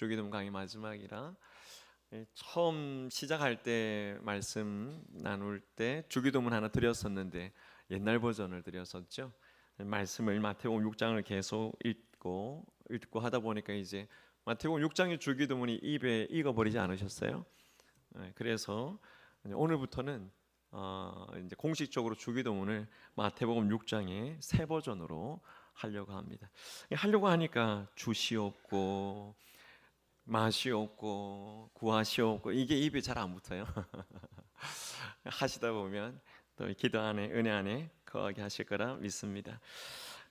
주기도문 강의 마지막이라 처음 시작할 때 말씀 나눌 때 주기도문 하나 드렸었는데 옛날 버전을 드렸었죠. 말씀을 마태복음 6장을 계속 읽고 하다 보니까 이제 마태복음 6장의 주기도문이 입에 익어버리지 않으셨어요? 그래서 오늘부터는 이제 공식적으로 주기도문을 마태복음 6장의 새 버전으로 하려고 합니다. 하려고 하니까 주시옵고 마시옵고 구하시옵고 이게 입에 잘 안 붙어요. 하시다 보면 또 기도 안에 은혜 안에 거하게 하실 거라 믿습니다.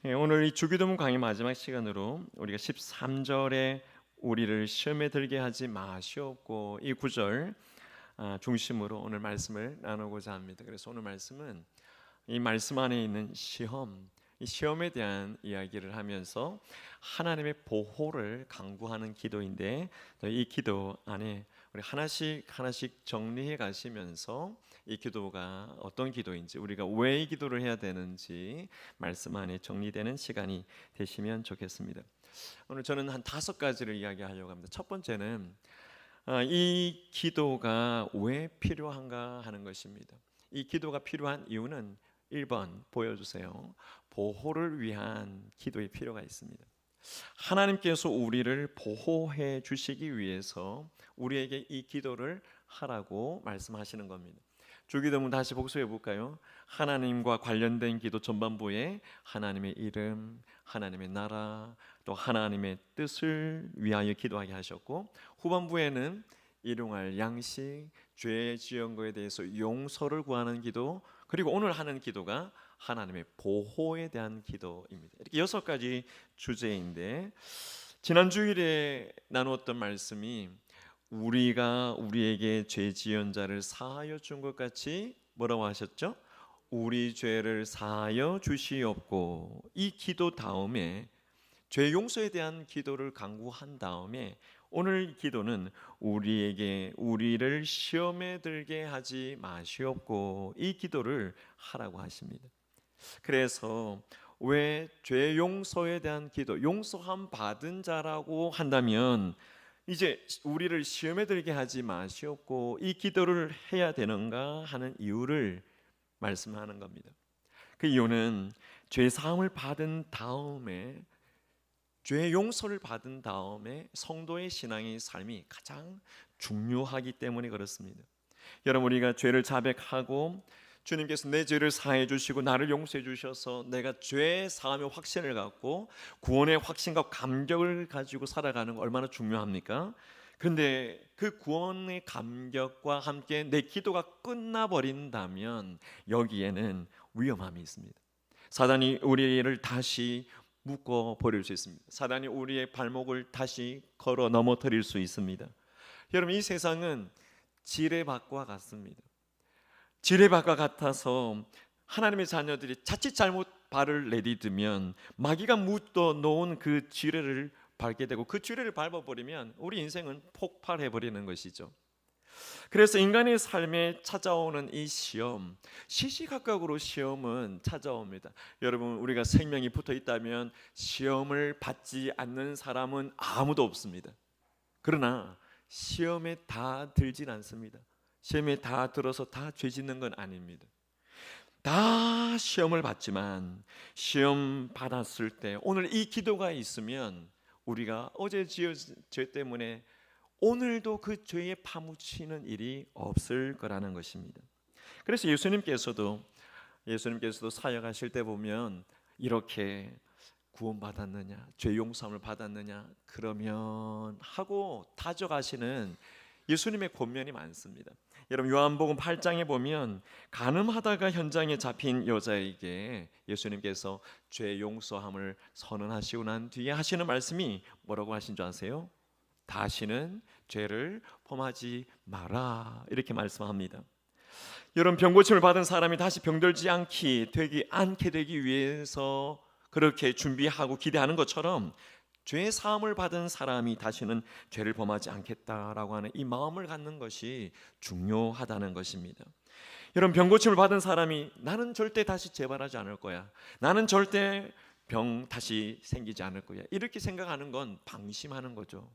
오늘 이 주기도문 강의 마지막 시간으로 우리가 13절에 우리를 시험에 들게 하지 마시옵고 이 구절 중심으로 오늘 말씀을 나누고자 합니다. 그래서 오늘 말씀은 이 말씀 안에 있는 시험, 이 시험에 대한 이야기를 하면서 하나님의 보호를 강구하는 기도인데 이 기도 안에 우리 하나씩 정리해 가시면서 이 기도가 어떤 기도인지 우리가 왜 이 기도를 해야 되는지 말씀 안에 정리되는 시간이 되시면 좋겠습니다. 오늘 저는 한 5가지를 이야기하려고 합니다. 첫 번째는 이 기도가 왜 필요한가 하는 것입니다. 이 기도가 필요한 이유는 1번 보여주세요. 보호를 위한 기도의 필요가 있습니다. 하나님께서 우리를 보호해 주시기 위해서 우리에게 이 기도를 하라고 말씀하시는 겁니다. 주기도문 다시 복습해 볼까요? 하나님과 관련된 기도 전반부에 하나님의 이름, 하나님의 나라, 또 하나님의 뜻을 위하여 기도하게 하셨고 후반부에는 일용할 양식, 죄 지은 것에 대해서 용서를 구하는 기도, 그리고 오늘 하는 기도가 하나님의 보호에 대한 기도입니다. 이렇게 6가지 주제인데 지난 주일에 나누었던 말씀이 우리가 우리에게 죄 지은 자를 사하여 준 것 같이 뭐라고 하셨죠? 우리 죄를 사하여 주시옵고 이 기도 다음에 죄 용서에 대한 기도를 강구한 다음에 오늘 기도는 우리를 시험에 들게 하지 마시옵고 이 기도를 하라고 하십니다. 그래서 왜 죄 용서에 대한 기도, 용서함 받은 자라고 한다면 이제 우리를 시험에 들게 하지 마시옵고 이 기도를 해야 되는가 하는 이유를 말씀하는 겁니다. 그 이유는 죄 사함을 받은 다음에 죄 용서를 받은 다음에 성도의 신앙의 삶이 가장 중요하기 때문에 그렇습니다. 여러분 우리가 죄를 자백하고 주님께서 내 죄를 사해 주시고 나를 용서해 주셔서 내가 죄 사함의 확신을 갖고 구원의 확신과 감격을 가지고 살아가는 거 얼마나 중요합니까? 그런데 그 구원의 감격과 함께 내 기도가 끝나버린다면 여기에는 위험함이 있습니다. 사단이 우리를 다시 묶어 버릴 수 있습니다. 사단이 우리의 발목을 다시 걸어 넘어뜨릴 수 있습니다. 여러분 이 세상은 지뢰밭과 같습니다. 지뢰밭과 같아서 하나님의 자녀들이 자칫 잘못 발을 내디디면 마귀가 묻어 놓은 그 지뢰를 밟게 되고 그 지뢰를 밟아버리면 우리 인생은 폭발해버리는 것이죠. 그래서 인간의 삶에 찾아오는 이 시험, 시시각각으로 시험은 찾아옵니다. 여러분 우리가 생명이 붙어 있다면 시험을 받지 않는 사람은 아무도 없습니다. 그러나 시험에 다 들진 않습니다. 시험에 다 들어서 다 죄 짓는 건 아닙니다. 다 시험을 받지만 시험 받았을 때 오늘 이 기도가 있으면 우리가 어제 지은 죄 때문에 오늘도 그 죄에 파묻히는 일이 없을 거라는 것입니다. 그래서 예수님께서도 사역하실 때 보면 이렇게 구원받았느냐, 죄 용서함을 받았느냐 그러면 하고 다져가시는 예수님의 권면이 많습니다. 여러분 요한복음 8장에 보면 간음하다가 현장에 잡힌 여자에게 예수님께서 죄 용서함을 선언하시고 난 뒤에 하시는 말씀이 뭐라고 하신 줄 아세요? 다시는 죄를 범하지 마라 이렇게 말씀합니다. 여러분 병고침을 받은 사람이 다시 병들지 않게 되기 위해서 그렇게 준비하고 기대하는 것처럼 죄 사함을 받은 사람이 다시는 죄를 범하지 않겠다라고 하는 이 마음을 갖는 것이 중요하다는 것입니다. 여러분 병고침을 받은 사람이 나는 절대 다시 재발하지 않을 거야, 나는 절대 병 다시 생기지 않을 거야 이렇게 생각하는 건 방심하는 거죠.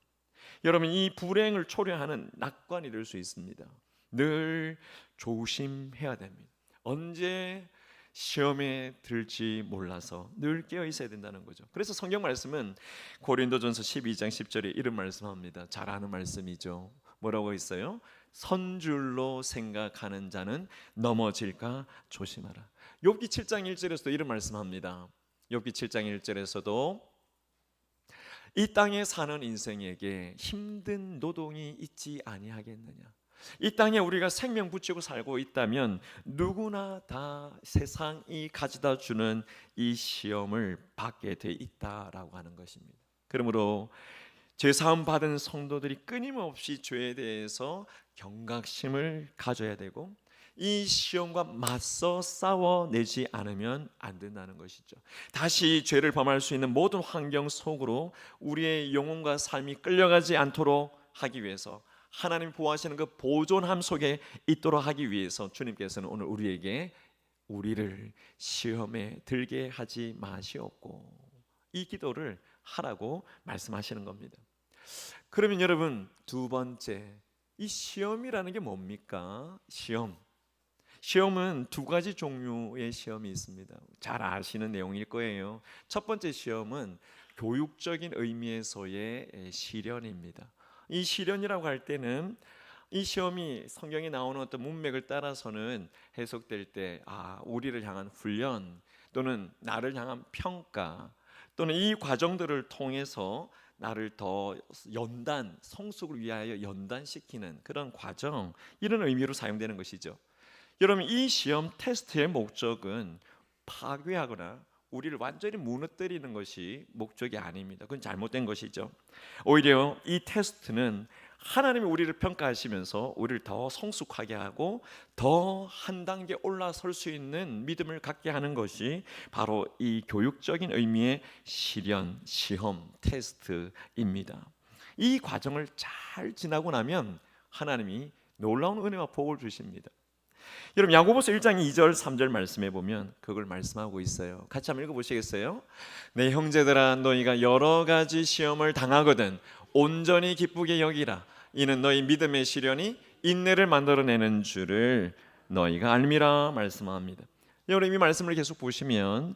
여러분, 이 불행을 초래하는 낙관이 될 수 있습니다. 늘 조심해야 됩니다. 언제 시험에 들지 몰라서 늘 깨어 있어야 된다는 거죠. 그래서 성경 말씀은 고린도전서 12장 10절에 이런 말씀합니다. 잘 아는 말씀이죠. 뭐라고 있어요? 선줄로 생각하는 자는 넘어질까 조심하라. 욥기 7장 1절에서도 이런 말씀합니다. 욥기 7장 1절에서도 이 땅에 사는 인생에게 힘든 노동이 있지 아니하겠느냐. 이 땅에 우리가 생명 붙이고 살고 있다면 누구나 다 세상이 가져다 주는 이 시험을 받게 돼 있다라고 하는 것입니다. 그러므로 죄사함 받은 성도들이 끊임없이 죄에 대해서 경각심을 가져야 되고 이 시험과 맞서 싸워내지 않으면 안 된다는 것이죠. 다시 죄를 범할 수 있는 모든 환경 속으로 우리의 영혼과 삶이 끌려가지 않도록 하기 위해서, 하나님이 보호하시는 그 보존함 속에 있도록 하기 위해서 주님께서는 오늘 우리를 시험에 들게 하지 마시옵고, 이 기도를 하라고 말씀하시는 겁니다. 그러면 여러분, 두 번째, 이 시험이라는 게 뭡니까? 시험은 두 가지 종류의 시험이 있습니다. 잘 아시는 내용일 거예요. 첫 번째 시험은 교육적인 의미에서의 시련입니다. 이 시련이라고 할 때는 이 시험이 성경에 나오는 어떤 문맥을 따라서는 해석될 때 우리를 향한 훈련 또는 나를 향한 평가 또는 이 과정들을 통해서 나를 더 성숙을 위하여 연단시키는 그런 과정, 이런 의미로 사용되는 것이죠. 여러분, 이 시험 테스트의 목적은 파괴하거나 우리를 완전히 무너뜨리는 것이 목적이 아닙니다. 그건 잘못된 것이죠. 오히려 이 테스트는 하나님이 우리를 평가하시면서 우리를 더 성숙하게 하고 더 한 단계 올라설 수 있는 믿음을 갖게 하는 것이 바로 이 교육적인 의미의 시험, 테스트입니다. 이 과정을 잘 지나고 나면 하나님이 놀라운 은혜와 복을 주십니다. 여러분, 야고보서 1장 2절 3절 말씀해 보면 그걸 말씀하고 있어요. 같이 한번 읽어보시겠어요? 내 형제들아, 너희가 여러 가지 시험을 당하거든 온전히 기쁘게 여기라. 이는 너희 믿음의 시련이 인내를 만들어내는 줄을 너희가 알미라 말씀합니다. 여러분, 이 말씀을 계속 보시면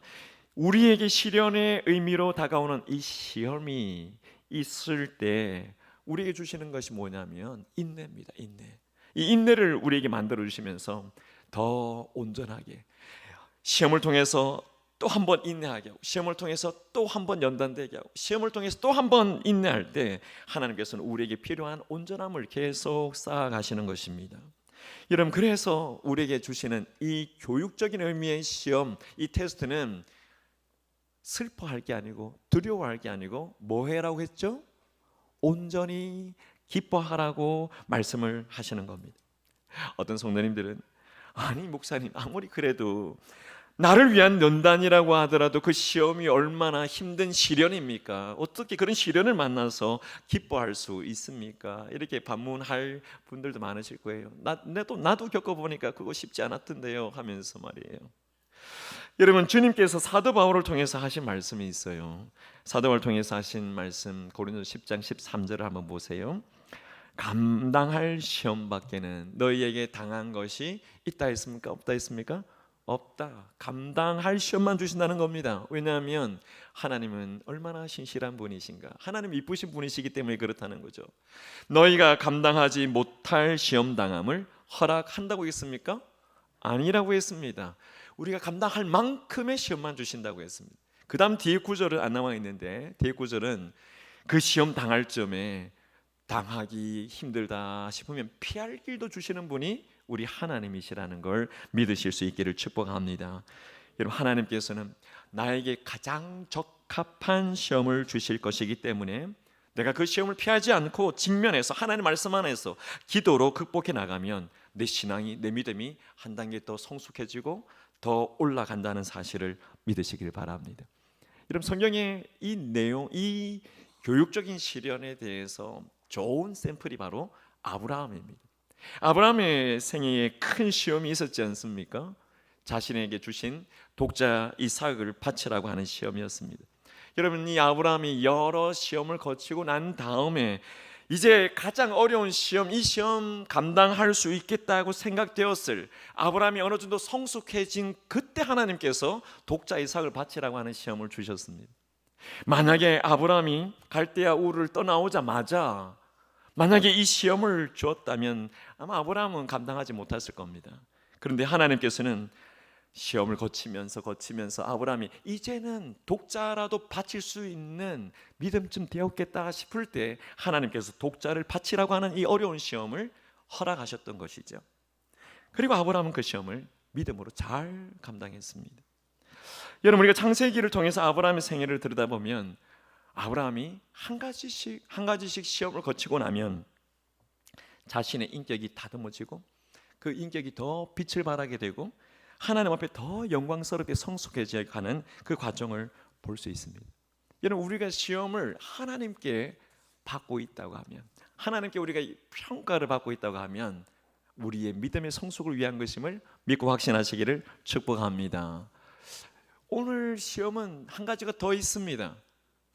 우리에게 시련의 의미로 다가오는 이 시험이 있을 때 우리에게 주시는 것이 뭐냐면 인내입니다. 이 인내를 우리에게 만들어 주시면서 더 온전하게 시험을 통해서 또 한 번 인내하게 하고, 시험을 통해서 또 한 번 연단되게 하고, 시험을 통해서 또 한 번 인내할 때 하나님께서는 우리에게 필요한 온전함을 계속 쌓아가시는 것입니다. 여러분, 그래서 우리에게 주시는 이 교육적인 의미의 시험, 이 테스트는 슬퍼할 게 아니고 두려워할 게 아니고 뭐 해라고 했죠? 온전히 기뻐하라고 말씀을 하시는 겁니다. 어떤 성도님들은 아니 목사님, 아무리 그래도 나를 위한 연단이라고 하더라도 그 시험이 얼마나 힘든 시련입니까? 어떻게 그런 시련을 만나서 기뻐할 수 있습니까? 이렇게 반문할 분들도 많으실 거예요. 나도 겪어보니까 그거 쉽지 않았던데요 하면서 말이에요. 여러분, 주님께서 사도 바울을 통해서 하신 말씀이 있어요. 사도 바울을 통해서 하신 말씀 고린도서 10장 13절을 한번 보세요. 감당할 시험 밖에는 너희에게 당한 것이 있다 했습니까? 없다 했습니까? 없다. 감당할 시험만 주신다는 겁니다. 왜냐하면 하나님은 얼마나 신실한 분이신가, 하나님 이쁘신 분이시기 때문에 그렇다는 거죠. 너희가 감당하지 못할 시험 당함을 허락한다고 했습니까? 아니라고 했습니다. 우리가 감당할 만큼의 시험만 주신다고 했습니다. 그 다음 뒤에 구절은 안 나와 있는데, 뒤에 구절은 그 시험 당할 점에 당하기 힘들다 싶으면 피할 길도 주시는 분이 우리 하나님이시라는 걸 믿으실 수 있기를 축복합니다. 여러분, 하나님께서는 나에게 가장 적합한 시험을 주실 것이기 때문에 내가 그 시험을 피하지 않고 직면해서 하나님 말씀 안에서 기도로 극복해 나가면 내 신앙이, 내 믿음이 한 단계 더 성숙해지고 더 올라간다는 사실을 믿으시길 바랍니다. 여러분, 성경의 이 내용, 이 교육적인 시련에 대해서 좋은 샘플이 바로 아브라함입니다. 아브라함의 생애에 큰 시험이 있었지 않습니까? 자신에게 주신 독자 이삭을 바치라고 하는 시험이었습니다. 여러분, 이 아브라함이 여러 시험을 거치고 난 다음에 이제 가장 어려운 시험, 이 시험 감당할 수 있겠다고 생각되었을 아브라함이 어느 정도 성숙해진 그때 하나님께서 독자 이삭을 바치라고 하는 시험을 주셨습니다. 만약에 아브라함이 갈대아 우르를 떠나오자마자 만약에 이 시험을 주었다면 아마 아브라함은 감당하지 못했을 겁니다. 그런데 하나님께서는 시험을 거치면서 아브라함이 이제는 독자라도 바칠 수 있는 믿음쯤 되었겠다 싶을 때 하나님께서 독자를 바치라고 하는 이 어려운 시험을 허락하셨던 것이죠. 그리고 아브라함은 그 시험을 믿음으로 잘 감당했습니다. 여러분, 우리가 창세기를 통해서 아브라함의 생애를 들여다보면 아브라함이 한 가지씩 시험을 거치고 나면 자신의 인격이 다듬어지고 그 인격이 더 빛을 발하게 되고 하나님 앞에 더 영광스럽게 성숙해져 가는 그 과정을 볼 수 있습니다. 여러분, 우리가 시험을 하나님께 받고 있다고 하면, 하나님께 우리가 평가를 받고 있다고 하면 우리의 믿음의 성숙을 위한 것임을 믿고 확신하시기를 축복합니다. 오늘 시험은 한 가지가 더 있습니다.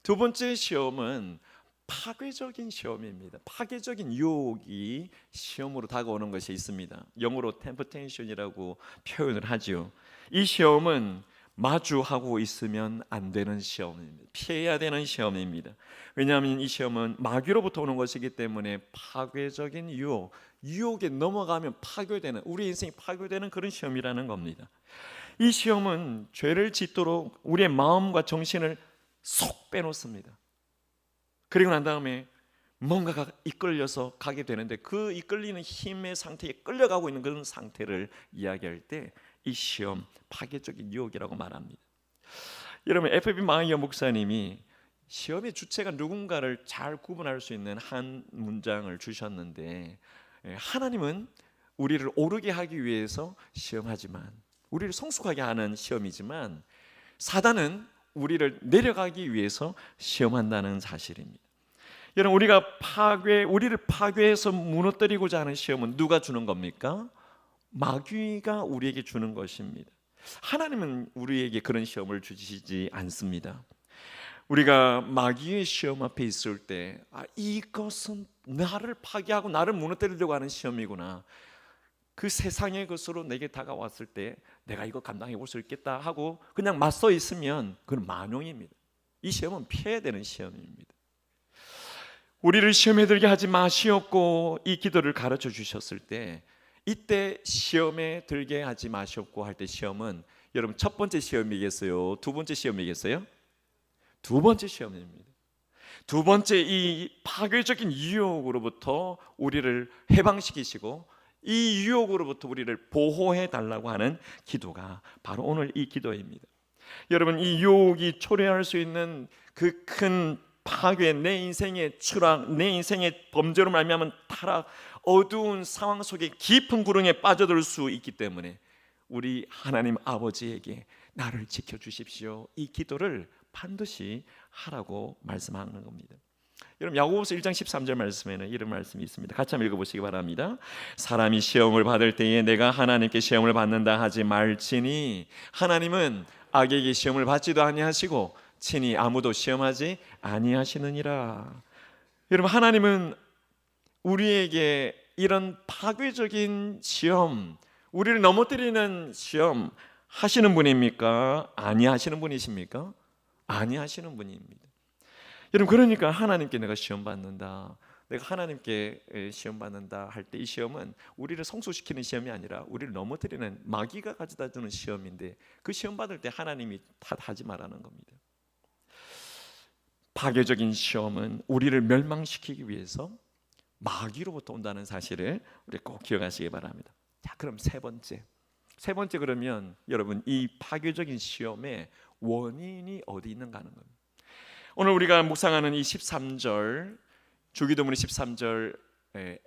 두 번째 시험은 파괴적인 시험입니다. 파괴적인 유혹이 시험으로 다가오는 것이 있습니다. 영어로 temptation이라고 표현을 하죠. 이 시험은 마주하고 있으면 안 되는 시험입니다. 피해야 되는 시험입니다. 왜냐하면 이 시험은 마귀로부터 오는 것이기 때문에 파괴적인 유혹에 넘어가면 파괴되는, 우리 인생이 파괴되는 그런 시험이라는 겁니다. 이 시험은 죄를 짓도록 우리의 마음과 정신을 쏙 빼놓습니다. 그리고 난 다음에 뭔가가 이끌려서 가게 되는데 그 이끌리는 힘의 상태에 끌려가고 있는 그런 상태를 이야기할 때 이 시험, 파괴적인 유혹이라고 말합니다. 여러분, F.B. 마이어 목사님이 시험의 주체가 누군가를 잘 구분할 수 있는 한 문장을 주셨는데, 하나님은 우리를 오르게 하기 위해서 시험하지만, 우리를 성숙하게 하는 시험이지만, 사단은 우리를 내려가기 위해서 시험한다는 사실입니다. 여러분, 우리를 파괴해서 무너뜨리고자 하는 시험은 누가 주는 겁니까? 마귀가 우리에게 주는 것입니다. 하나님은 우리에게 그런 시험을 주시지 않습니다. 우리가 마귀의 시험 앞에 있을 때 이것은 나를 파괴하고 나를 무너뜨리려고 하는 시험이구나, 그 세상의 것으로 내게 다가왔을 때 내가 이거 감당해 볼 수 있겠다 하고 그냥 맞서 있으면 그건 만용입니다. 이 시험은 피해야 되는 시험입니다. 우리를 시험에 들게 하지 마시옵고 이 기도를 가르쳐 주셨을 때, 이때 시험에 들게 하지 마시옵고 할 때 시험은 여러분 첫 번째 시험이겠어요? 두 번째 시험이겠어요? 두 번째 시험입니다. 두 번째 이 파괴적인 유혹으로부터 우리를 해방시키시고 이 유혹으로부터 우리를 보호해 달라고 하는 기도가 바로 오늘 이 기도입니다. 여러분, 이 유혹이 초래할 수 있는 그 큰 파괴, 내 인생의 추락, 내 인생의 범죄로 말미암은 타락, 어두운 상황 속에 깊은 구렁에 빠져들 수 있기 때문에 우리 하나님 아버지에게 나를 지켜주십시오, 이 기도를 반드시 하라고 말씀하는 겁니다. 여러분, 야고보서 1장 13절 말씀에는 이런 말씀이 있습니다. 같이 한번 읽어보시기 바랍니다. 사람이 시험을 받을 때에 내가 하나님께 시험을 받는다 하지 말지니 하나님은 악에게 시험을 받지도 아니하시고 친히 아무도 시험하지 아니하시느니라. 여러분, 하나님은 우리에게 이런 파괴적인 시험, 우리를 넘어뜨리는 시험 하시는 분입니까? 아니하시는 분이십니까? 아니하시는 분입니다. 여러분, 그러니까 하나님께 내가 시험 받는다, 내가 하나님께 시험 받는다 할 때 이 시험은 우리를 성숙시키는 시험이 아니라 우리를 넘어뜨리는 마귀가 가져다 주는 시험인데, 그 시험 받을 때 하나님이 탓하지 말라는 겁니다. 파괴적인 시험은 우리를 멸망시키기 위해서 마귀로부터 온다는 사실을 우리 꼭 기억하시기 바랍니다. 자, 그럼 세 번째 그러면 여러분, 이 파괴적인 시험의 원인이 어디 있는가 하는 겁니다. 오늘 우리가 묵상하는 이 13절, 주기도문의 13절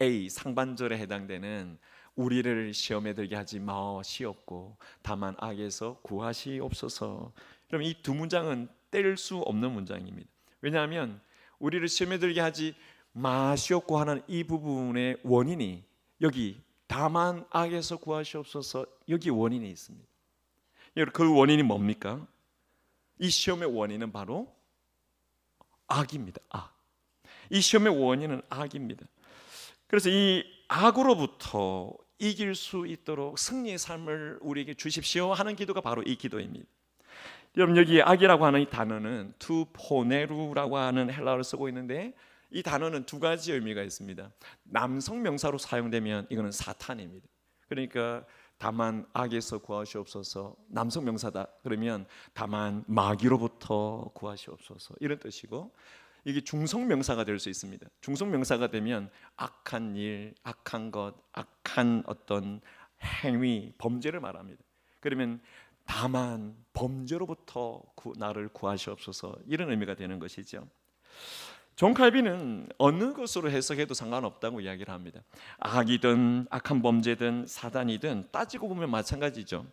A 상반절에 해당되는 우리를 시험에 들게 하지 마시옵고 다만 악에서 구하시옵소서. 그럼 이 두 문장은 뗄 수 없는 문장입니다. 왜냐하면 우리를 시험에 들게 하지 마시옵고 하는 이 부분의 원인이 여기 다만 악에서 구하시옵소서, 여기 원인이 있습니다. 그 원인이 뭡니까? 이 시험의 원인은 바로 악입니다. 악. 이 시험의 원인은 악입니다. 그래서 이 악으로부터 이길 수 있도록 승리의 삶을 우리에게 주십시오 하는 기도가 바로 이 기도입니다. 여러분, 여기 악이라고 하는 이 단어는 투포네루라고 하는 헬라어를 쓰고 있는데, 이 단어는 두 가지 의미가 있습니다. 남성 명사로 사용되면 이거는 사탄입니다. 그러니까 다만 악에서 구하시옵소서, 남성 명사다 그러면 다만 마귀로부터 구하시옵소서, 이런 뜻이고, 이게 중성 명사가 될 수 있습니다. 중성 명사가 되면 악한 일, 악한 것, 악한 어떤 행위, 범죄를 말합니다. 그러면 다만 범죄로부터 나를 구하시옵소서, 이런 의미가 되는 것이죠. 존 칼빈은 어느 것으로 해석해도 상관없다고 이야기를 합니다. 악이든 악한 범죄든 사단이든 따지고 보면 마찬가지죠.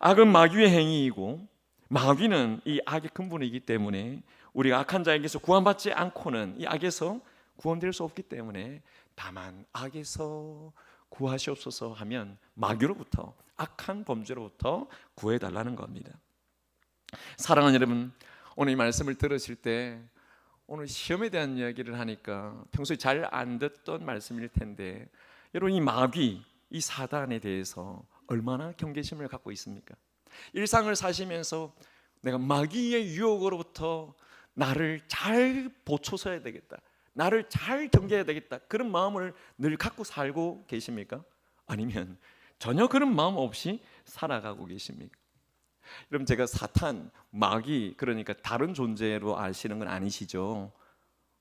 악은 마귀의 행위이고 마귀는 이 악의 근본이기 때문에 우리가 악한 자에게서 구원받지 않고는 이 악에서 구원될 수 없기 때문에 다만 악에서 구하시옵소서 하면 마귀로부터, 악한 범죄로부터 구해달라는 겁니다. 사랑하는 여러분, 오늘 이 말씀을 들으실 때 오늘 시험에 대한 이야기를 하니까 평소에 잘 안 듣던 말씀일 텐데, 여러분, 이 마귀, 이 사단에 대해서 얼마나 경계심을 갖고 있습니까? 일상을 사시면서 내가 마귀의 유혹으로부터 나를 잘 보초서야 되겠다, 나를 잘 경계해야 되겠다, 그런 마음을 늘 갖고 살고 계십니까? 아니면 전혀 그런 마음 없이 살아가고 계십니까? 여러분, 제가 사탄, 마귀, 그러니까 다른 존재로 아시는 건 아니시죠?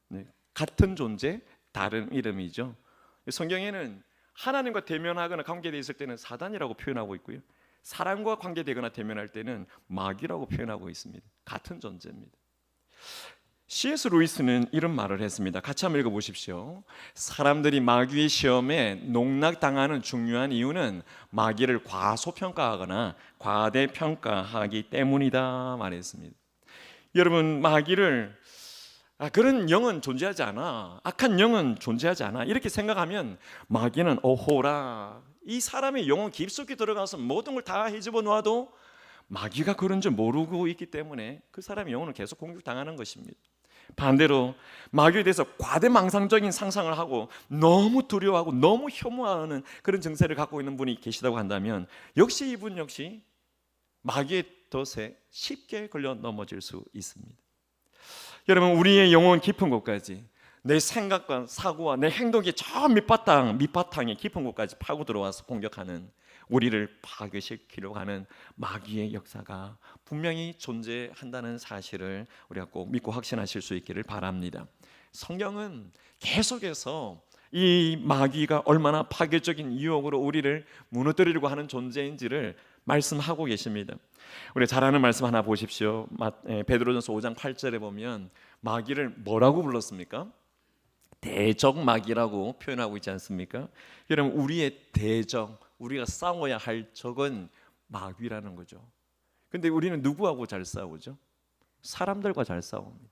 네, 같은 존재, 다른 이름이죠. 성경에는 하나님과 대면하거나 관계되어 있을 때는 사단이라고 표현하고 있고요, 사람과 관계되거나 대면할 때는 마귀라고 표현하고 있습니다. 같은 존재입니다. C.S. 루이스는 이런 말을 했습니다. 같이 한번 읽어보십시오. 사람들이 마귀의 시험에 농락당하는 중요한 이유는 마귀를 과소평가하거나 과대평가하기 때문이다 말했습니다. 여러분, 마귀를 그런 영은 존재하지 않아, 악한 영은 존재하지 않아, 이렇게 생각하면 마귀는 오호라, 이 사람의 영혼 깊숙이 들어가서 모든 걸 다 헤집어 놓아도 마귀가 그런 줄 모르고 있기 때문에 그 사람의 영혼을 계속 공격당하는 것입니다. 반대로 마귀에 대해서 과대망상적인 상상을 하고 너무 두려워하고 너무 혐오하는 그런 증세를 갖고 있는 분이 계시다고 한다면 역시 이분 역시 마귀의 덫에 쉽게 걸려 넘어질 수 있습니다. 여러분, 우리의 영혼 깊은 곳까지, 내 생각과 사고와 내 행동이 저 밑바탕의 깊은 곳까지 파고 들어와서 공격하는, 우리를 파괴시키려고 하는 마귀의 역사가 분명히 존재한다는 사실을 우리가 꼭 믿고 확신하실 수 있기를 바랍니다. 성경은 계속해서 이 마귀가 얼마나 파괴적인 유혹으로 우리를 무너뜨리려고 하는 존재인지를 말씀하고 계십니다. 우리 잘 아는 말씀 하나 보십시오. 베드로전서 5장 8절에 보면 마귀를 뭐라고 불렀습니까? 대적 마귀라고 표현하고 있지 않습니까? 여러분, 우리의 대적, 우리가 싸워야 할 적은 마귀라는 거죠. 근데 우리는 누구하고 잘 싸우죠? 사람들과 잘 싸웁니다.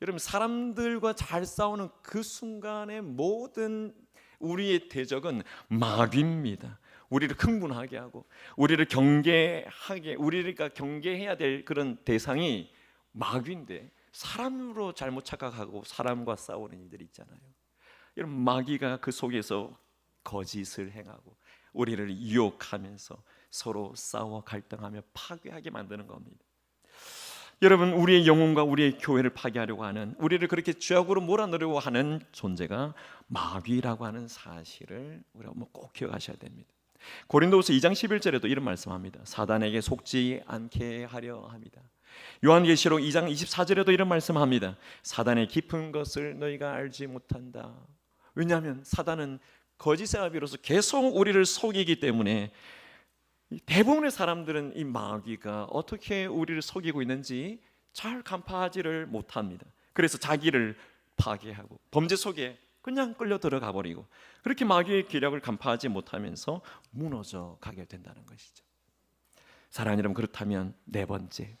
여러분, 사람들과 잘 싸우는 그 순간의 모든 우리의 대적은 마귀입니다. 우리를 흥분하게 하고 우리를 경계하게, 우리가 경계해야 될 그런 대상이 마귀인데 사람으로 잘못 착각하고 사람과 싸우는 이들이 있잖아요. 여러분, 마귀가 그 속에서 거짓을 행하고 우리를 유혹하면서 서로 싸워 갈등하며 파괴하게 만드는 겁니다. 여러분, 우리의 영혼과 우리의 교회를 파괴하려고 하는, 우리를 그렇게 죄악으로 몰아넣으려고 하는 존재가 마귀라고 하는 사실을 우리가 꼭 기억하셔야 됩니다. 고린도후서 2장 11절에도 이런 말씀합니다. 사단에게 속지 않게 하려 합니다. 요한계시록 2장 24절에도 이런 말씀합니다. 사단의 깊은 것을 너희가 알지 못한다. 왜냐하면 사단은 거짓의 아비로서 계속 우리를 속이기 때문에 대부분의 사람들은 이 마귀가 어떻게 우리를 속이고 있는지 잘 간파하지를 못합니다. 그래서 자기를 파괴하고 범죄 속에 그냥 끌려 들어가 버리고 그렇게 마귀의 기력을 간파하지 못하면서 무너져 가게 된다는 것이죠. 사랑하는 여러분, 그렇다면 네 번째,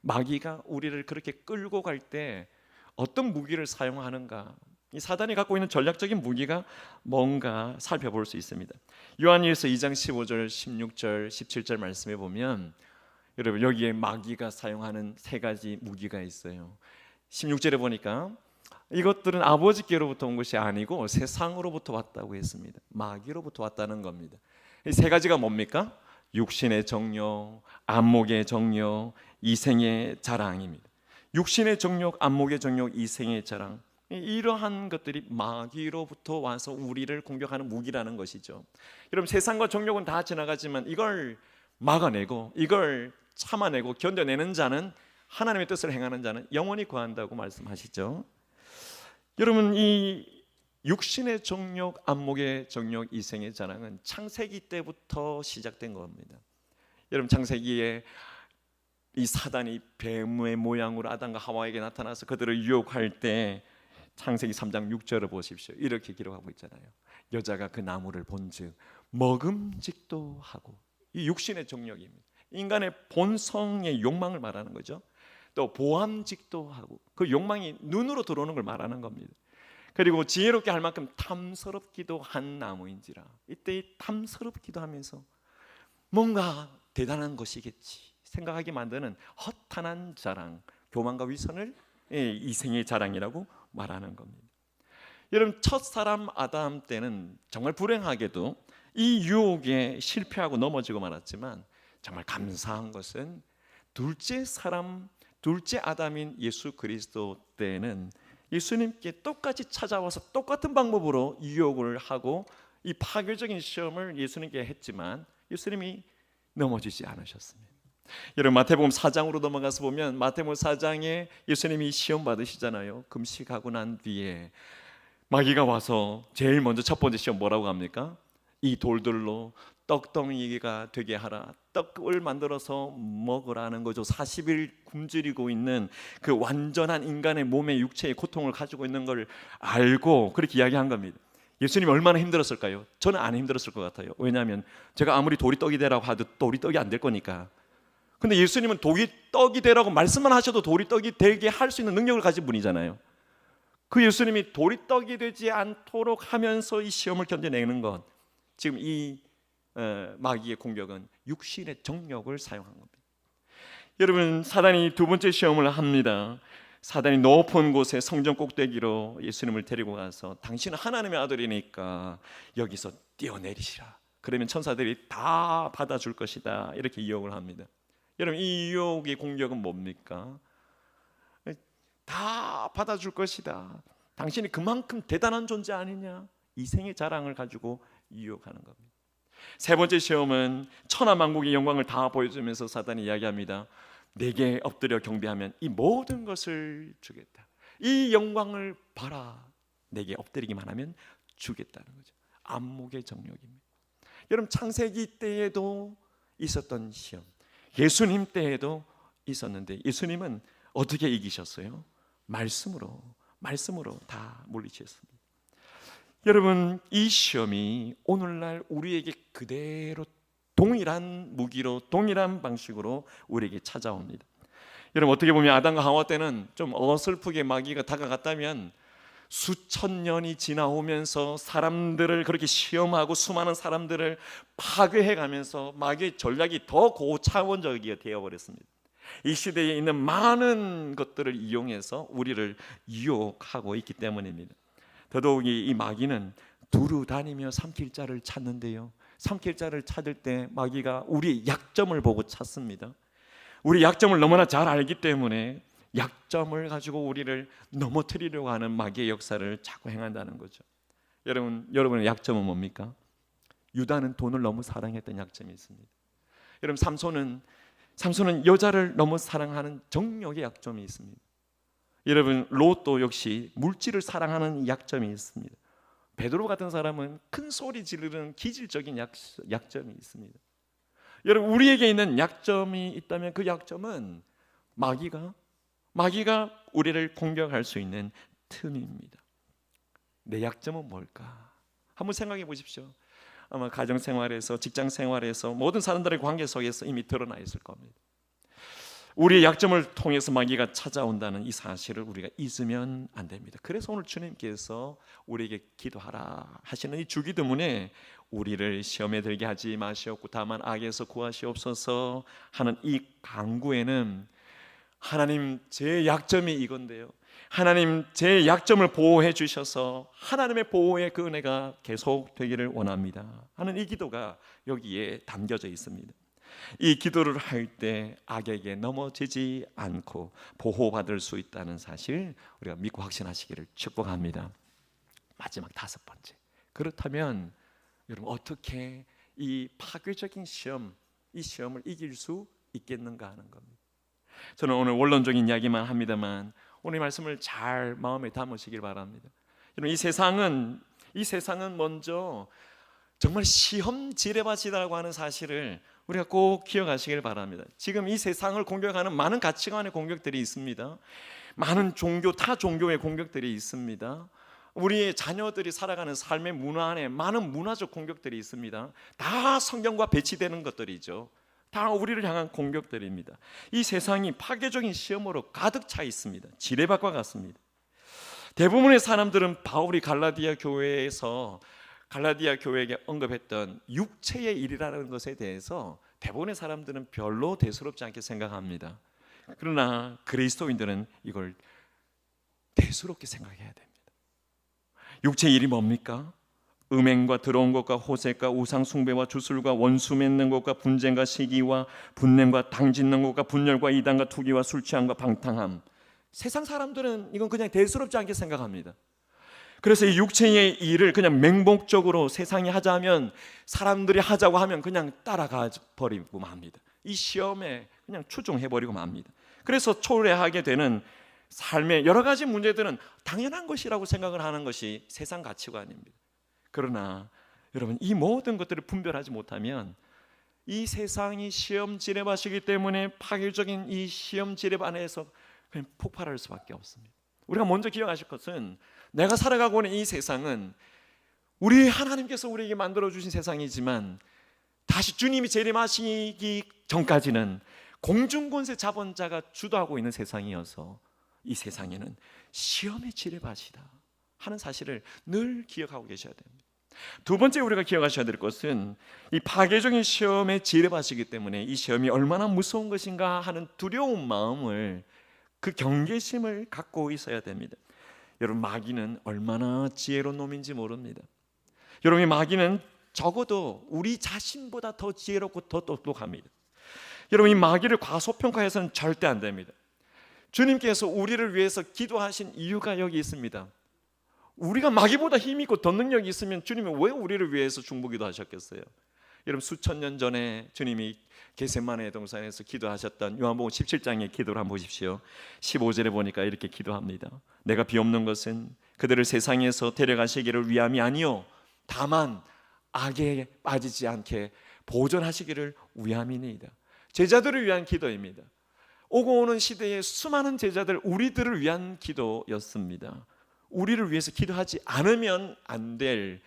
마귀가 우리를 그렇게 끌고 갈 때 어떤 무기를 사용하는가, 이 사단이 갖고 있는 전략적인 무기가 뭔가 살펴볼 수 있습니다. 요한일서 2장 15절, 16절, 17절 말씀에 보면 여러분, 여기에 마귀가 사용하는 세 가지 무기가 있어요. 16절에 보니까 이것들은 아버지께로부터 온 것이 아니고 세상으로부터 왔다고 했습니다. 마귀로부터 왔다는 겁니다. 이 세 가지가 뭡니까? 육신의 정욕, 안목의 정욕, 이생의 자랑입니다. 육신의 정욕, 안목의 정욕, 이생의 자랑, 이러한 것들이 마귀로부터 와서 우리를 공격하는 무기라는 것이죠. 여러분, 세상과 정욕은 다 지나가지만 이걸 막아내고 이걸 참아내고 견뎌내는 자는, 하나님의 뜻을 행하는 자는 영원히 거한다고 말씀하시죠. 여러분, 이 육신의 정욕, 안목의 정욕, 이생의 자랑은 창세기 때부터 시작된 겁니다. 여러분, 창세기에 이 사단이 뱀의 모양으로 아담과 하와에게 나타나서 그들을 유혹할 때 창세기 3장 6절을 보십시오. 이렇게 기록하고 있잖아요. 여자가 그 나무를 본즉 먹음직도 하고, 이 육신의 정욕입니다. 인간의 본성의 욕망을 말하는 거죠. 또 보암직도 하고, 그 욕망이 눈으로 들어오는 걸 말하는 겁니다. 그리고 지혜롭게 할 만큼 탐스럽기도 한 나무인지라. 이때 이 탐스럽기도 하면서 뭔가 대단한 것이겠지 생각하게 만드는 허탄한 자랑, 교만과 위선을 이생의 자랑이라고 말하는 겁니다. 여러분, 첫사람 아담 때는 정말 불행하게도 이 유혹에 실패하고 넘어지고 말았지만, 정말 감사한 것은 둘째 사람, 둘째 아담인 예수 그리스도 때는 예수님께 똑같이 찾아와서 똑같은 방법으로 유혹을 하고 이 파괴적인 시험을 예수님께 했지만 예수님이 넘어지지 않으셨습니다. 여러분, 마태복음 4장으로 넘어가서 보면 마태복음 4장에 예수님이 시험 받으시잖아요. 금식하고 난 뒤에 마귀가 와서 제일 먼저 첫 번째 시험 뭐라고 합니까? 이 돌들로 떡덩이가 되게 하라, 떡을 만들어서 먹으라는 거죠. 40일 굶주리고 있는 그 완전한 인간의 몸의 육체의 고통을 가지고 있는 걸 알고 그렇게 이야기한 겁니다. 예수님이 얼마나 힘들었을까요? 저는 안 힘들었을 것 같아요. 왜냐하면 제가 아무리 돌이 떡이 되라고 하도 돌이 떡이 안 될 거니까. 근데 예수님은 돌이 떡이 되라고 말씀만 하셔도 돌이 떡이 되게 할 수 있는 능력을 가진 분이잖아요. 그 예수님이 돌이 떡이 되지 않도록 하면서 이 시험을 견뎌내는 것, 지금 이 마귀의 공격은 육신의 정욕을 사용한 겁니다. 여러분, 사단이 두 번째 시험을 합니다. 사단이 높은 곳에 성전 꼭대기로 예수님을 데리고 가서 당신은 하나님의 아들이니까 여기서 뛰어내리시라. 그러면 천사들이 다 받아줄 것이다. 이렇게 유혹을 합니다. 여러분, 이 유혹의 공격은 뭡니까? 다 받아줄 것이다. 당신이 그만큼 대단한 존재 아니냐? 이생의 자랑을 가지고 유혹하는 겁니다. 세 번째 시험은 천하만국의 영광을 다 보여주면서 사단이 이야기합니다. 내게 엎드려 경배하면 이 모든 것을 주겠다. 이 영광을 봐라. 내게 엎드리기만 하면 주겠다는 거죠. 안목의 정욕입니다. 여러분, 창세기 때에도 있었던 시험, 예수님 때에도 있었는데 예수님은 어떻게 이기셨어요? 말씀으로 다 물리치셨습니다. 여러분, 이 시험이 오늘날 우리에게 그대로 동일한 무기로, 동일한 방식으로 우리에게 찾아옵니다. 여러분, 어떻게 보면 아담과 하와 때는 좀 어설프게 마귀가 다가갔다면 수천 년이 지나오면서 사람들을 그렇게 시험하고 수많은 사람들을 파괴해가면서 마귀의 전략이 더 고차원적이 되어버렸습니다. 이 시대에 있는 많은 것들을 이용해서 우리를 유혹하고 있기 때문입니다. 더더욱이 이 마귀는 두루 다니며 삼킬 자를 찾는데요, 삼킬 자를 찾을 때 마귀가 우리의 약점을 보고 찾습니다. 우리 약점을 너무나 잘 알기 때문에 약점을 가지고 우리를 넘어뜨리려고 하는 마귀의 역사를 자꾸 행한다는 거죠. 여러분의 약점은 뭡니까? 유다는 돈을 너무 사랑했던 약점이 있습니다. 여러분, 삼손은 여자를 너무 사랑하는 정욕의 약점이 있습니다. 여러분, 롯도 역시 물질을 사랑하는 약점이 있습니다. 베드로 같은 사람은 큰 소리 지르는 기질적인 약점이 있습니다. 여러분, 우리에게 있는 약점이 있다면 그 약점은 마귀가 우리를 공격할 수 있는 틈입니다. 내 약점은 뭘까? 한번 생각해 보십시오. 아마 가정생활에서, 직장생활에서, 모든 사람들의 관계 속에서 이미 드러나 있을 겁니다. 우리의 약점을 통해서 마귀가 찾아온다는 이 사실을 우리가 잊으면 안 됩니다. 그래서 오늘 주님께서 우리에게 기도하라 하시는 이 주기도문에 우리를 시험에 들게 하지 마시옵고 다만 악에서 구하시옵소서 하는 이 간구에는 하나님, 제 약점이 이건데요, 하나님 제 약점을 보호해 주셔서 하나님의 보호의 그 은혜가 계속 되기를 원합니다 하는 이 기도가 여기에 담겨져 있습니다. 이 기도를 할 때 악에게 넘어지지 않고 보호받을 수 있다는 사실 우리가 믿고 확신하시기를 축복합니다. 마지막 5번째, 그렇다면 여러분 어떻게 이 파괴적인 시험, 이 시험을 이길 수 있겠는가 하는 겁니다. 저는 오늘 원론적인 이야기만 합니다만 오늘 이 말씀을 잘 마음에 담으시길 바랍니다. 여러분 이 세상은 먼저 정말 시험 지뢰밭이라고 하는 사실을 우리가 꼭 기억하시길 바랍니다. 지금 이 세상을 공격하는 많은 가치관의 공격들이 있습니다. 많은 종교, 타 종교의 공격들이 있습니다. 우리의 자녀들이 살아가는 삶의 문화 안에 많은 문화적 공격들이 있습니다. 다 성경과 배치되는 것들이죠. 다 우리를 향한 공격들입니다. 이 세상이 파괴적인 시험으로 가득 차 있습니다. 지뢰밭과 같습니다. 대부분의 사람들은 바울이 갈라디아 교회에게 언급했던 육체의 일이라는 것에 대해서 대부분의 사람들은 별로 대수롭지 않게 생각합니다. 그러나 그리스도인들은 이걸 대수롭게 생각해야 됩니다. 육체의 일이 뭡니까? 음행과 더러운 것과 호색과 우상 숭배와 주술과 원수 맺는 것과 분쟁과 시기와 분냄과 당짓는 것과 분열과 이단과 투기와 술 취함과 방탕함. 세상 사람들은 이건 그냥 대수롭지 않게 생각합니다. 그래서 이 육체의 일을 그냥 맹목적으로 세상이 하자면, 사람들이 하자고 하면 그냥 따라가 버리고 맙니다. 이 시험에 그냥 추종해버리고 맙니다. 그래서 초래하게 되는 삶의 여러 가지 문제들은 당연한 것이라고 생각을 하는 것이 세상 가치관입니다. 그러나 여러분, 이 모든 것들을 분별하지 못하면 이 세상이 시험 지뢰밭이기 때문에 파괴적인 이 시험 지뢰밭에서 그냥 폭발할 수밖에 없습니다. 우리가 먼저 기억하실 것은, 내가 살아가고 있는 이 세상은 우리 하나님께서 우리에게 만들어주신 세상이지만 다시 주님이 재림하시기 전까지는 공중권세 자본자가 주도하고 있는 세상이어서 이 세상에는 시험의 지뢰밭이다 하는 사실을 늘 기억하고 계셔야 됩니다. 두 번째 우리가 기억하셔야 될 것은, 이 파괴적인 시험의 지뢰밭이기 때문에 이 시험이 얼마나 무서운 것인가 하는 두려운 마음을, 그 경계심을 갖고 있어야 됩니다. 여러분, 마귀는 얼마나 지혜로운 놈인지 모릅니다. 여러분, 마귀는 적어도 우리 자신보다 더 지혜롭고 더 똑똑합니다. 여러분, 이 마귀를 과소평가해서는 절대 안 됩니다. 주님께서 우리를 위해서 기도하신 이유가 여기 있습니다. 우리가 마귀보다 힘이 있고 더 능력이 있으면 주님이 왜 우리를 위해서 중보기도 하셨겠어요? 여러분, 수천 년 전에 주님이 겟세마네 동산에서 기도하셨던 요한복음 17장의 기도를 한번 보십시오. 15절에 보니까 이렇게 기도합니다. 내가 비옵는 것은 그들을 세상에서 데려가시기를 위함이 아니요 다만 악에 빠지지 않게 보존하시기를 위함이니이다. 제자들을 위한 기도입니다. 오고 오는 시대의 수많은 제자들, 우리들을 위한 기도였습니다. 우리를 위해서 기도하지 않으면 안 될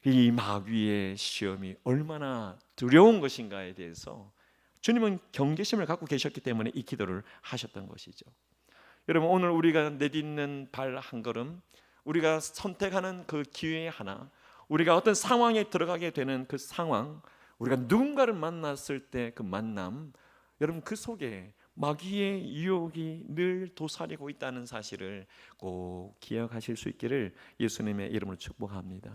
이 마귀의 시험이 얼마나 두려운 것인가에 대해서 주님은 경계심을 갖고 계셨기 때문에 이 기도를 하셨던 것이죠. 여러분, 오늘 우리가 내딛는 발 한 걸음, 우리가 선택하는 그 기회 하나, 우리가 어떤 상황에 들어가게 되는 그 상황, 우리가 누군가를 만났을 때 그 만남, 여러분, 그 속에 마귀의 유혹이 늘 도사리고 있다는 사실을 꼭 기억하실 수 있기를 예수님의 이름으로 축복합니다.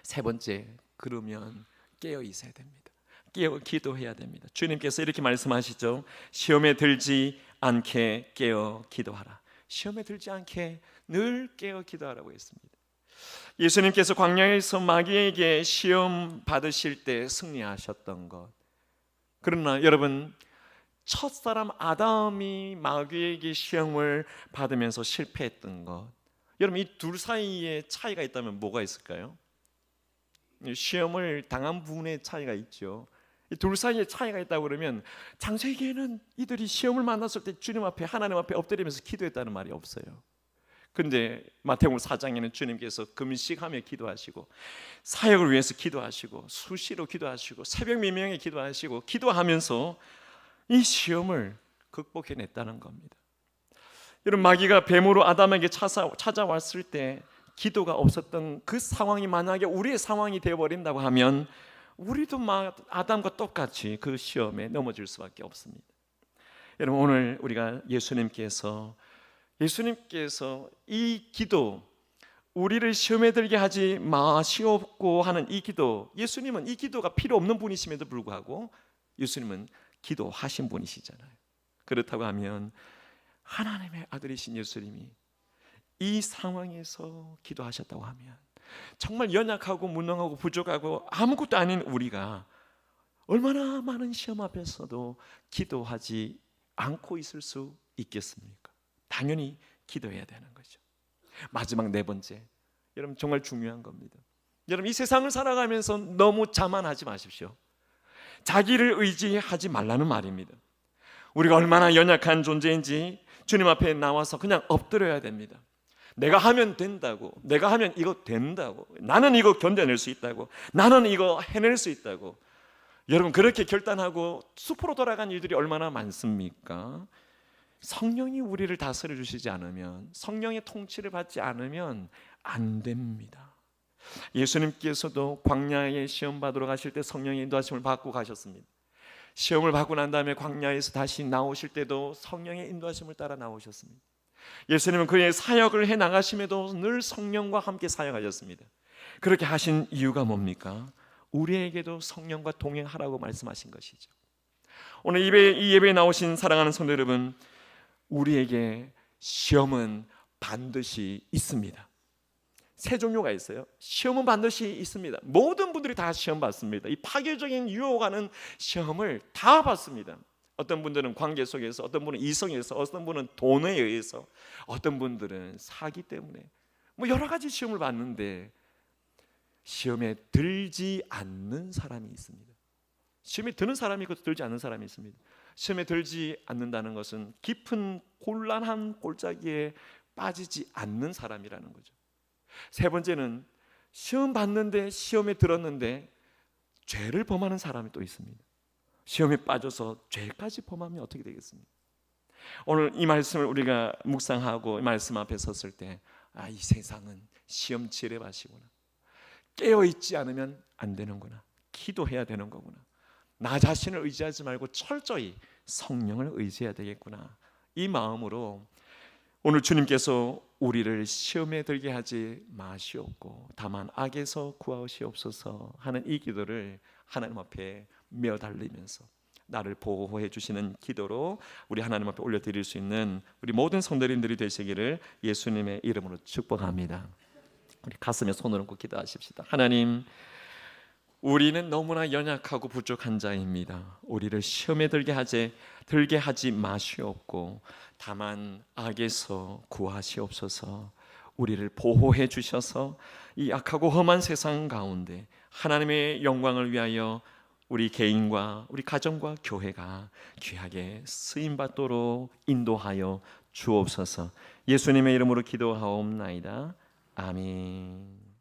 세 번째, 그러면 깨어 있어야 됩니다. 깨어 기도해야 됩니다. 주님께서 이렇게 말씀하시죠. 시험에 들지 않게 깨어 기도하라. 시험에 들지 않게 늘 깨어 기도하라고 했습니다. 예수님께서 광야에서 마귀에게 시험 받으실 때 승리하셨던 것, 그러나 여러분, 첫사람 아담이 마귀에게 시험을 받으면서 실패했던 것, 여러분, 이 둘 사이에 차이가 있다면 뭐가 있을까요? 시험을 당한 부분에 차이가 있죠. 이 둘 사이에 차이가 있다고 그러면, 창세기에는 이들이 시험을 만났을 때 주님 앞에, 하나님 앞에 엎드리면서 기도했다는 말이 없어요. 근데 마태복음 4장에는 주님께서 금식하며 기도하시고, 사역을 위해서 기도하시고, 수시로 기도하시고, 새벽 미명에 기도하시고, 기도하면서 이 시험을 극복해냈다는 겁니다. 여러분, 마귀가 뱀으로 아담에게 찾아왔을 때 기도가 없었던 그 상황이 만약에 우리의 상황이 되어버린다고 하면, 우리도 아담과 똑같이 그 시험에 넘어질 수밖에 없습니다. 여러분, 오늘 우리가 예수님께서 예수님께서 이 기도, 우리를 시험에 들게 하지 마시옵고 하는 이 기도, 예수님은 이 기도가 필요 없는 분이심에도 불구하고 예수님은 기도하신 분이시잖아요. 그렇다고 하면 하나님의 아들이신 예수님이 이 상황에서 기도하셨다고 하면 정말 연약하고 무능하고 부족하고 아무것도 아닌 우리가 얼마나 많은 시험 앞에서도 기도하지 않고 있을 수 있겠습니까? 당연히 기도해야 되는 거죠. 마지막 네 번째, 여러분 정말 중요한 겁니다. 여러분 이 세상을 살아가면서 너무 자만하지 마십시오. 자기를 의지하지 말라는 말입니다. 우리가 얼마나 연약한 존재인지 주님 앞에 나와서 그냥 엎드려야 됩니다. 내가 하면 된다고, 내가 하면 이거 된다고, 나는 이거 견뎌낼 수 있다고, 나는 이거 해낼 수 있다고. 여러분 그렇게 결단하고 숲으로 돌아간 일들이 얼마나 많습니까? 성령이 우리를 다스려 주시지 않으면, 성령의 통치를 받지 않으면 안 됩니다. 예수님께서도 광야에 시험 받으러 가실 때 성령의 인도하심을 받고 가셨습니다. 시험을 받고 난 다음에 광야에서 다시 나오실 때도 성령의 인도하심을 따라 나오셨습니다. 예수님은 그의 사역을 해 나가심에도 늘 성령과 함께 사역하셨습니다. 그렇게 하신 이유가 뭡니까? 우리에게도 성령과 동행하라고 말씀하신 것이죠. 오늘 이 예배에 나오신 사랑하는 성도 여러분, 우리에게 시험은 반드시 있습니다. 세 종류가 있어요. 시험은 반드시 있습니다. 모든 분들이 다 시험 받습니다. 이 파괴적인 유혹하는 시험을 다 받습니다. 어떤 분들은 관계 속에서, 어떤 분은 이성에서, 어떤 분은 돈에 의해서, 어떤 분들은 사기 때문에 여러 가지 시험을 받는데 시험에 들지 않는 사람이 있습니다. 시험에 드는 사람이 있고 들지 않는 사람이 있습니다. 시험에 들지 않는다는 것은 깊은 곤란한 골짜기에 빠지지 않는 사람이라는 거죠. 세 번째는 시험 받는데, 시험에 들었는데 죄를 범하는 사람이 또 있습니다. 시험에 빠져서 죄까지 범하면 어떻게 되겠습니까? 오늘 이 말씀을 우리가 묵상하고 이 말씀 앞에 섰을 때, 이 세상은 시험 지뢰밭이구나, 깨어있지 않으면 안 되는구나, 기도해야 되는 거구나, 나 자신을 의지하지 말고 철저히 성령을 의지해야 되겠구나, 이 마음으로 오늘 주님께서 우리를 시험에 들게 하지 마시옵고 다만 악에서 구하시옵소서 하는 이 기도를 하나님 앞에 메어달리면서 나를 보호해 주시는 기도로 우리 하나님 앞에 올려드릴 수 있는 우리 모든 성도님들이 되시기를 예수님의 이름으로 축복합니다. 우리 가슴에 손을 얹고 기도하십시다. 하나님, 우리는 너무나 연약하고 부족한 자입니다. 우리를 시험에 들게 하지 마시옵고 다만 악에서 구하시옵소서. 우리를 보호해 주셔서 이 악하고 험한 세상 가운데 하나님의 영광을 위하여 우리 개인과 우리 가정과 교회가 귀하게 쓰임받도록 인도하여 주옵소서. 예수님의 이름으로 기도하옵나이다. 아멘.